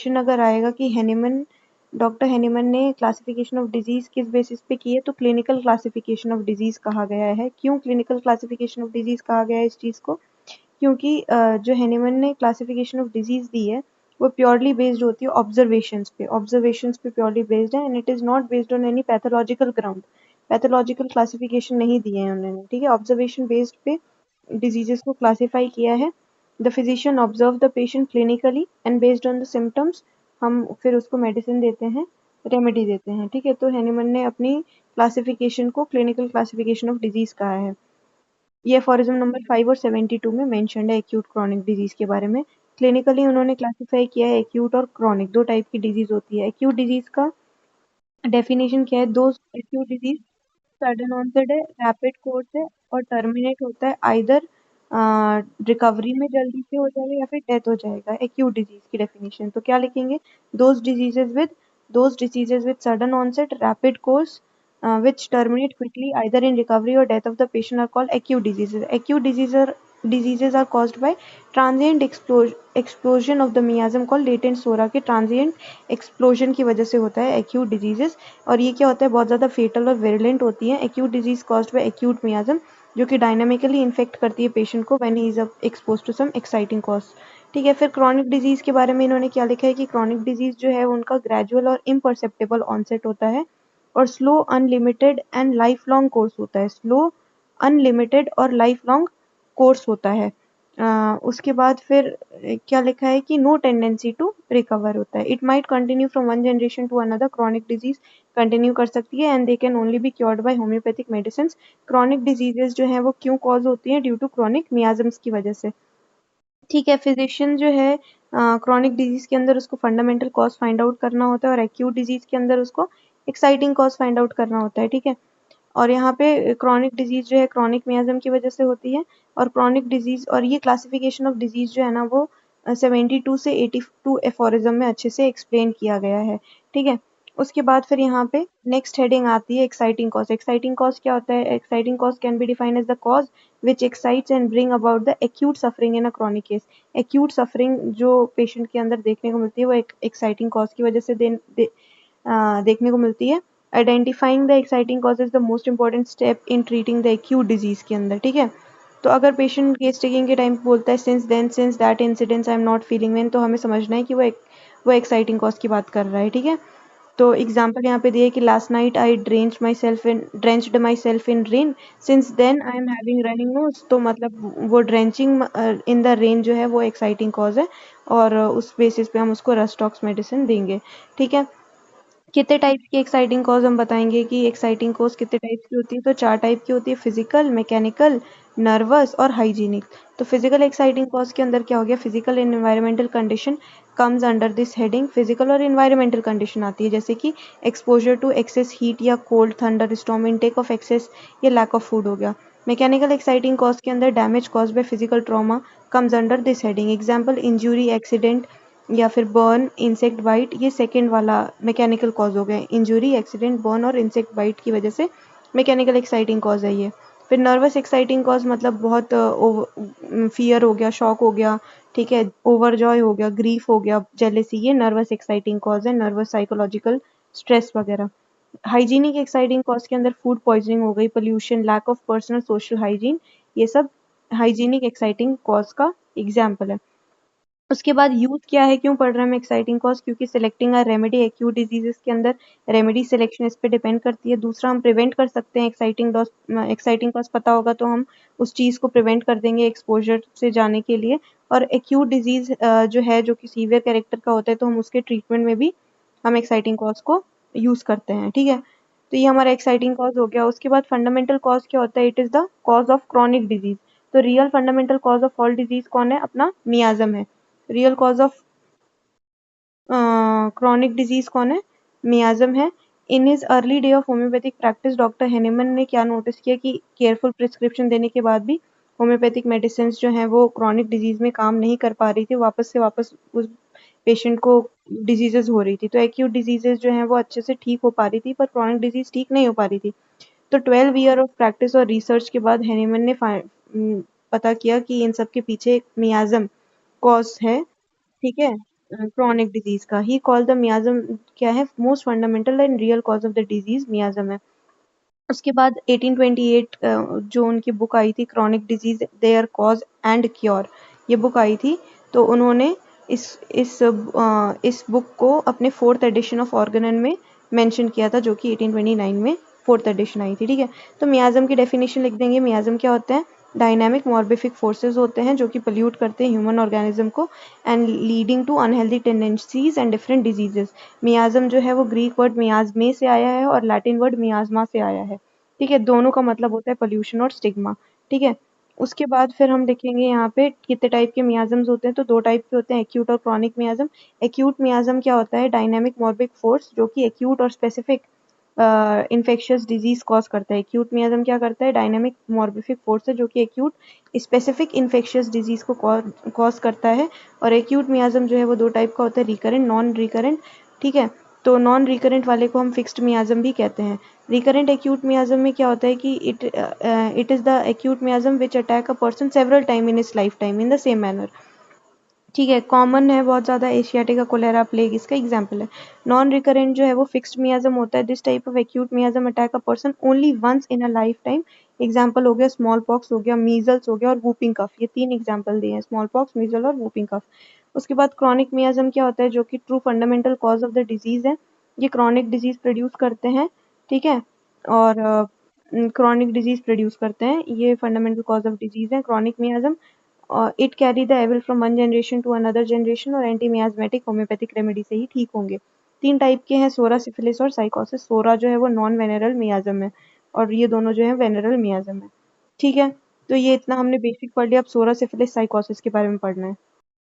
Question अगर आएगा कि डॉक्टर हेनीमन ने क्लासिफिकेशन ऑफ डिजीज किस बेसिस पे की है, तो क्लिनिकल क्लासिफिकेशन ऑफ डिजीज कहा गया है। क्यों क्लिनिकल क्लासिफिकेशन ऑफ डिजीज कहा गया है इस चीज को? क्योंकि जो हेनीमन ने क्लासिफिकेशन ऑफ डिजीज दी है वो प्योरली बेस्ड होती है ऑब्जर्वेशंस पे प्योरली बेस्ड है, and it is not based on any pathological ground. Pathological classification नहीं दिए हैं उन्होंने, ठीक है। ऑब्जर्वेशन बेस्ड पे डिजीजेस को क्लासिफाई किया है। The physician observe the patient clinically and based on the symptoms हम फिर उसको मेडिसिन देते हैं, रेमेडी देते हैं, ठीक है। तो हेनीमन ने अपनी क्लासिफिकेशन को क्लिनिकल क्लासिफिकेशन ऑफ डिजीज कहा है। ये एफोरिज्म नंबर 5 और 72 में मेंशन्ड है एक्यूट क्रॉनिक डिजीज के बारे में। क्लिनिकली उन्होंने क्लासिफाई किया है एक्यूट और क्रॉनिक, दो टाइप की डिजीज होती है। एक्यूट डिजीज का डेफिनेशन क्या है? दो एक्यूट डिजीज सडन ऑनसेट है, रैपिड कोर्स है और टर्मिनेट होता है आइदर रिकवरी में जल्दी से हो जाएगा या फिर डेथ हो जाएगा। एक्यूट डिजीज की डेफिनेशन तो क्या लिखेंगे? Those diseases with sudden onset, rapid course which terminate quickly either in recovery or death of the patient are called acute diseases. Diseases are caused by transient explosion of the miasm called latent sora के transient explosion की वजह से होता है acute diseases। और ये क्या होता है? बहुत ज़्यादा fatal और virulent होती है। acute disease caused by acute miasm जो कि डायनामिकली इन्फेक्ट करती है पेशेंट को when he is expose to some exciting cause, ठीक है। फिर क्रॉनिक डिजीज के बारे में इन्होंने क्या लिखा है कि क्रॉनिक डिजीज जो है उनका ग्रेजुअल और इम्परसेप्टेबल ऑनसेट होता है और slow unlimited and life long course होता है। स्लो अनलिमिटेड और लाइफ लॉन्ग कोर्स होता है। उसके बाद फिर क्या लिखा है कि नो टेंडेंसी टू रिकवर होता है। It might continue from one generation to another. Chronic disease continue कर सकती है and they can only be cured by homeopathic medicine. Chronic diseases जो है वो क्यों कॉज होती हैं? ड्यू टू क्रॉनिक मियाजम्स की वजह से, ठीक है। फिजिशियन जो है क्रॉनिक डिजीज के अंदर उसको फंडामेंटल कॉज फाइंड आउट करना होता है और एक्यूट डिजीज के अंदर उसको एक्साइटिंग कॉज फाइंड आउट करना होता है, ठीक है। और यहाँ पे क्रॉनिक डिजीज जो है क्रॉनिक मियाजम की वजह से होती है। और क्रॉनिक डिजीज और ये क्लासिफिकेशन ऑफ डिजीज जो है ना वो 72 से 82 एफोरिज्म में अच्छे से एक्सप्लेन किया गया है, ठीक है। उसके बाद फिर यहाँ पे नेक्स्ट हेडिंग आती है एक्साइटिंग कॉज। एक्साइटिंग कॉज क्या होता है? Exciting cause can be defined as the cause which excites and bring about the acute suffering in a chronic case। acute suffering जो पेशेंट के अंदर देखने को मिलती है वो एक एक्साइटिंग कॉज की वजह से देखने को मिलती है। Identifying the exciting cause is the most important step in treating the acute disease के अंदर, ठीक है। तो अगर पेशेंट केस टेकिंग के टाइम बोलता है since that incident I am not feeling well, तो हमें समझना है कि वो एक्साइटिंग कॉज की बात कर रहा है, ठीक है। तो एग्जाम्पल यहाँ पे दिए कि last night I drenched myself in rain, since then I am having running nose. तो मतलब वो ड्रेंचिंग इन द रेन जो है वो एक्साइटिंग कॉज है और उस बेसिस पे हम उसको रस्टॉक्स मेडिसिन देंगे, ठीक है। कितने टाइप की एक्साइटिंग कॉज हम बताएंगे कि एक्साइटिंग कॉज कितने टाइप की होती है? तो 4 टाइप की होती है, फिजिकल, मैकेनिकल, नर्वस और हाइजीनिक। तो फिजिकल एक्साइटिंग कॉज के अंदर क्या हो गया? Physical and environmental condition comes under this heading. Physical और एनवायरमेंटल कंडीशन आती है जैसे कि एक्सपोजर टू एक्सेस हीट या cold, thunder storm, intake of excess या लैक ऑफ फूड हो गया। मैकेनिकल एक्साइटिंग कॉज के अंदर damage cause by physical trauma comes under this heading. Example injury, accident या फिर बर्न, इंसेक्ट बाइट, ये second वाला मैकेनिकल कॉज हो गया। इंजुरी, एक्सीडेंट, बर्न और इंसेक्ट बाइट की वजह से मैकेनिकल एक्साइटिंग कॉज है ये। फिर नर्वस एक्साइटिंग कॉज मतलब बहुत फियर हो गया, शॉक हो गया, ठीक है, ओवरजॉय हो गया, ग्रीफ हो गया, जेलेसी, ये नर्वस एक्साइटिंग कॉज है, नर्वस साइकोलॉजिकल स्ट्रेस वगैरह। हाइजीनिक एक्साइटिंग कॉज के अंदर फूड पॉइजनिंग हो गई, pollution, lack of personal social hygiene, ये सब हाइजीनिक एक्साइटिंग कॉज का एग्जाम्पल है। उसके बाद यूथ क्या है, क्यों पढ़ रहे हैं हम एक्साइटिंग कॉज? क्योंकि selecting a remedy acute diseases के अंदर रेमेडी सिलेक्शन इस पे डिपेंड करती है। दूसरा, हम प्रिवेंट कर सकते हैं एक्साइटिंग कॉज पता होगा तो हम उस चीज़ को प्रिवेंट कर देंगे एक्सपोजर से जाने के लिए। और एक्यूट डिजीज जो है जो कि सीवियर कैरेक्टर का होता है तो हम उसके ट्रीटमेंट में भी हम एक्साइटिंग कॉज को यूज करते हैं, ठीक है। तो ये हमारा एक्साइटिंग कॉज हो गया। उसके बाद फंडामेंटल कॉज क्या होता है? It is the cause of chronic disease. तो real fundamental cause of all disease कौन है? अपना मियाजम है। Real cause of chronic disease कौन है? मियाजम है। In his early day of homeopathic practice doctor Hahnemann ने क्या नोटिस किया कि केयरफुल प्रिस्क्रिप्शन देने के बाद भी होम्योपैथिक मेडिसिन जो हैं वो क्रॉनिक डिजीज में काम नहीं कर पा रही थी, वापस से वापस उस पेशेंट को डिजीजेज हो रही थी। तो एक्यूट डिजीजेज जो हैं वो अच्छे से ठीक हो पा रही थी पर क्रॉनिक डिजीज ठीक नहीं हो पा रही थी। तो 12 ईयर ऑफ प्रैक्टिस और रिसर्च के बाद हेनेमन ने पता किया कि इन सब के पीछे एक मियाजम कॉज है, ठीक है। क्रॉनिक डिजीज का। ही कॉल द मियाज्म क्या है, most fundamental and real cause of the disease miasm है। उसके बाद 1828 जो उनकी बुक आई थी chronic disease their cause and cure, ये बुक आई थी। तो उन्होंने इस इस बुक को अपने फोर्थ एडिशन ऑफ ऑर्गेनन में मेंशन किया था, जो कि 1829 में फोर्थ एडिशन आई थी। ठीक है, तो मियाज्म की डेफिनेशन लिख देंगे। मियाज्म क्या होता है, डायनामिक मॉर्बिफिक फोर्सेस होते हैं जो कि पोल्यूट करते हैं ह्यूमन ऑर्गेनिज्म को and leading to unhealthy tendencies and different diseases. Miasm जो है वो ग्रीक वर्ड मियाज्मे से आया है और लैटिन वर्ड मियाज्मा से आया है। ठीक है, दोनों का मतलब होता है पोल्यूशन और स्टिग्मा। ठीक है, उसके बाद फिर हम देखेंगे यहाँ पे कितने टाइप के मियाजम्स होते हैं, तो दो टाइप के होते हैं, एक्यूट और क्रॉनिक मियाजम। एक्यूट मियाजम क्या होता है, डायनामिक मॉर्बिक फोर्स जो कि एक्यूट और स्पेसिफिक इन्फेक्शियस डिजीज कॉज करता है। एक्यूट मियाजम क्या करता है, डायनामिक मॉर्बिफिक फोर्स है जो कि एक्यूट स्पेसिफिक इन्फेक्शियस डिजीज को कॉज करता है। और एक्यूट मियाजम जो है वो दो टाइप का होता है, रिकरेंट, नॉन रिकरेंट। ठीक है, तो नॉन रिकरेंट वाले को हम फिक्स्ड मियाजम भी कहते हैं। रिकरेंट एक्यूट मियाजम में क्या होता है कि it is the acute miasm which attack a person several time in his life time in the same manner. ठीक है, कॉमन है बहुत ज़्यादा, एशियाटिका कोलेरा प्लेग इसका एग्जाम्पल है। नॉन रिकरेंट जो है वो फिक्स्ड मियाजम होता है। This type of acute miasm attack a person only once in a life time. Example हो गया स्मॉल पॉक्स, हो गया मीजल्स, हो गया और वूपिंग कफ, ये तीन एग्जाम्पल दिए हैं, स्मॉल पॉक्स, मीजल और वूपिंग कफ। उसके बाद क्रॉनिक मियाजम क्या होता है, जो कि true fundamental cause of the disease है। ये क्रॉनिक डिजीज प्रोड्यूस करते हैं। ठीक है, और क्रॉनिक डिजीज प्रोड्यूस करते हैं, ये फंडामेंटल कॉज ऑफ डिजीज है chronic miasm. It carry the evil from one generation to another generation और एंटी मियाजमेटिक होम्योपैथिक रेमेडी से ही ठीक होंगे। तीन टाइप के हैं, सोरा, सिफिलिस और साइकोसिस। सोरा जो है वो नॉन वेनेरल मियाजम है और ये दोनों जो है वेनेरल मियाजम है। ठीक है, तो ये इतना हमने बेसिक पढ़ लिया, अब सोरा, सिफिलिस, साइकोसिस के बारे में पढ़ना है।